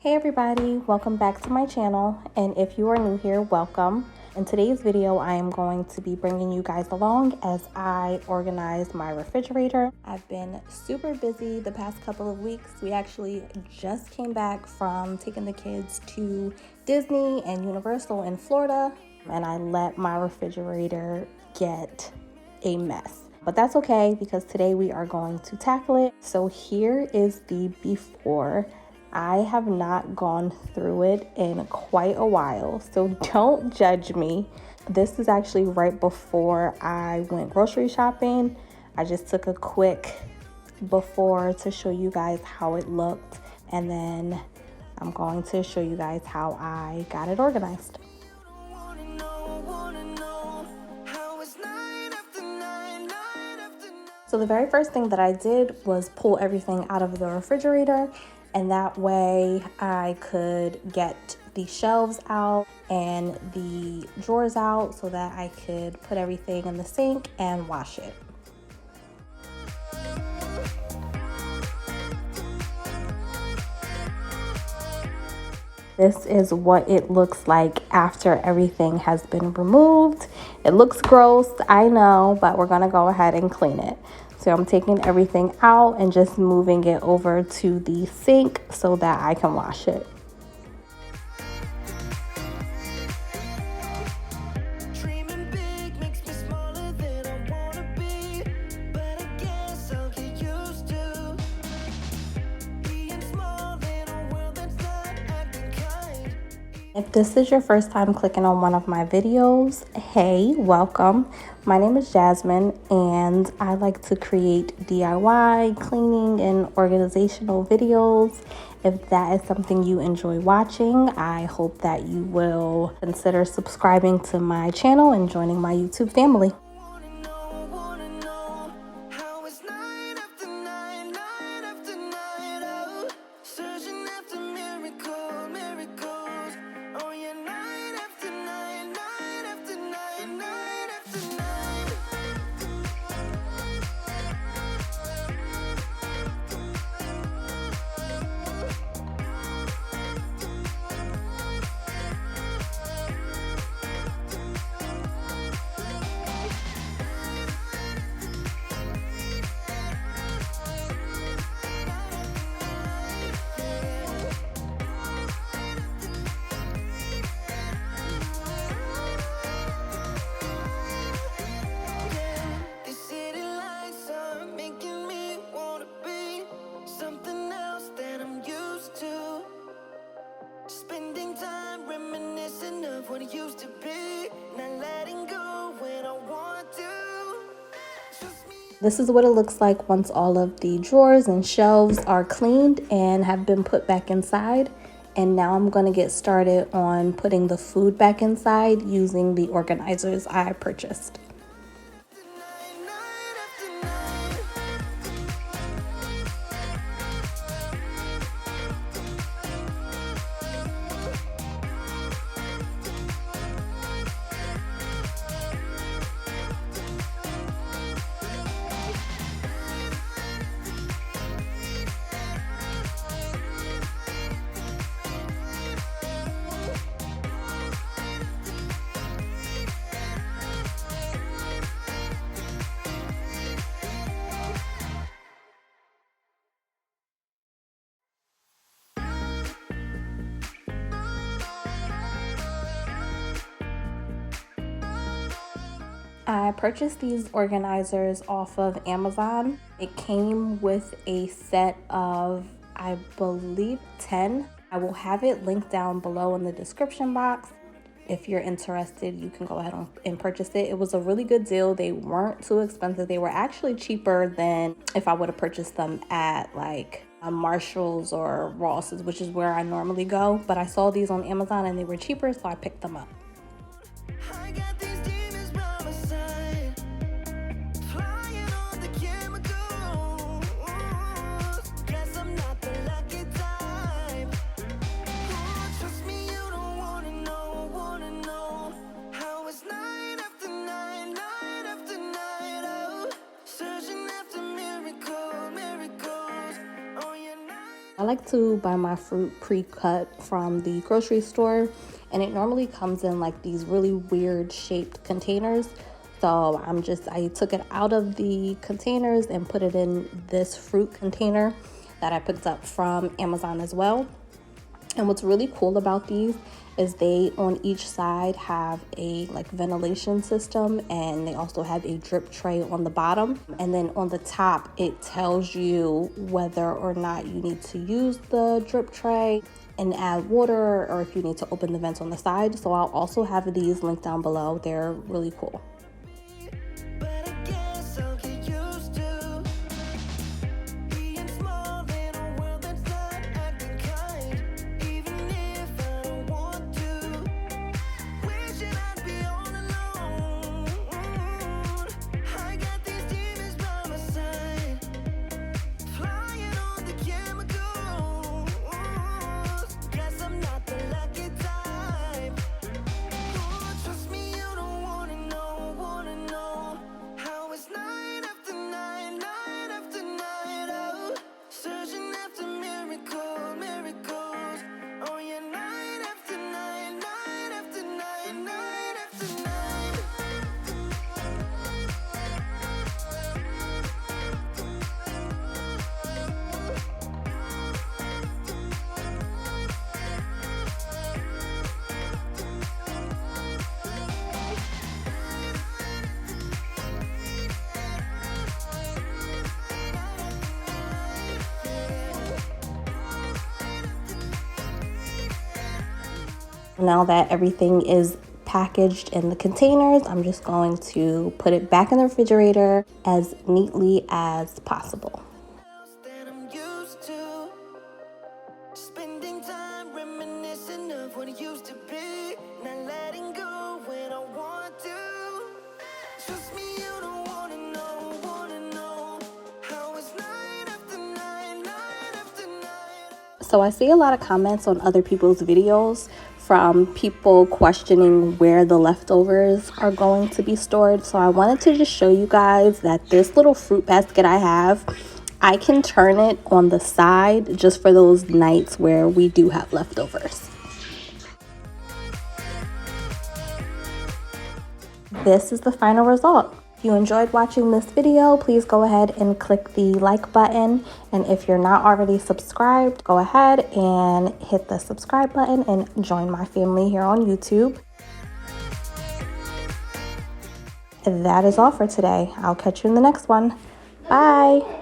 Hey everybody, welcome back to my channel, and if you are new here, welcome. In today's video, I am going to be bringing you guys along as I organize my refrigerator. I've been super busy the past couple of weeks. We actually just came back from taking the kids to Disney and Universal in Florida, and I let my refrigerator get a mess. But that's okay because today we are going to tackle it. So here is the before. I have not gone through it in quite a while, so don't judge me. This is actually right before I went grocery shopping. I just took a quick before to show you guys how it looked, and then I'm going to show you guys how I got it organized. So the very first thing that I did was pull everything out of the refrigerator, and that way I could get the shelves out and the drawers out so that I could put everything in the sink and wash it. This is what it looks like after everything has been removed. It looks gross, I know, but we're gonna go ahead and clean it. So I'm taking everything out and just moving it over to the sink so that I can wash it. If this is your first time clicking on one of my videos, hey, welcome. My name is Jasmine, and I like to create DIY, cleaning, and organizational videos. If that is something you enjoy watching, I hope that you will consider subscribing to my channel and joining my YouTube family. Spending time reminiscing of what it used to be, not letting go when I want to. This is what it looks like once all of the drawers and shelves are cleaned and have been put back inside. And now I'm going to get started on putting the food back inside using the organizers I purchased. I purchased these organizers off of Amazon. It came with a set of, I believe, 10. I will have it linked down below in the description box. If you're interested, you can go ahead and purchase it. It was a really good deal. They weren't too expensive. They were actually cheaper than if I would have purchased them at like Marshall's or Ross's, which is where I normally go. But I saw these on Amazon and they were cheaper, so I picked them up. I like to buy my fruit pre-cut from the grocery store, and it normally comes in like these really weird shaped containers. So I took it out of the containers and put it in this fruit container that I picked up from Amazon as well. And what's really cool about these is they on each side have a like ventilation system, and they also have a drip tray on the bottom, and then on the top it tells you whether or not you need to use the drip tray and add water, or if you need to open the vents on the side. So I'll also have these linked down below. They're really cool. Now that everything is packaged in the containers, I'm just going to put it back in the refrigerator as neatly as possible. So I see a lot of comments on other people's videos from people questioning where the leftovers are going to be stored. So I wanted to just show you guys that this little fruit basket I have, I can turn it on the side just for those nights where we do have leftovers. This is the final result. If you enjoyed watching this video, please go ahead and click the like button. And if you're not already subscribed, go ahead and hit the subscribe button and join my family here on YouTube. That is all for today. I'll catch you in the next one. Bye.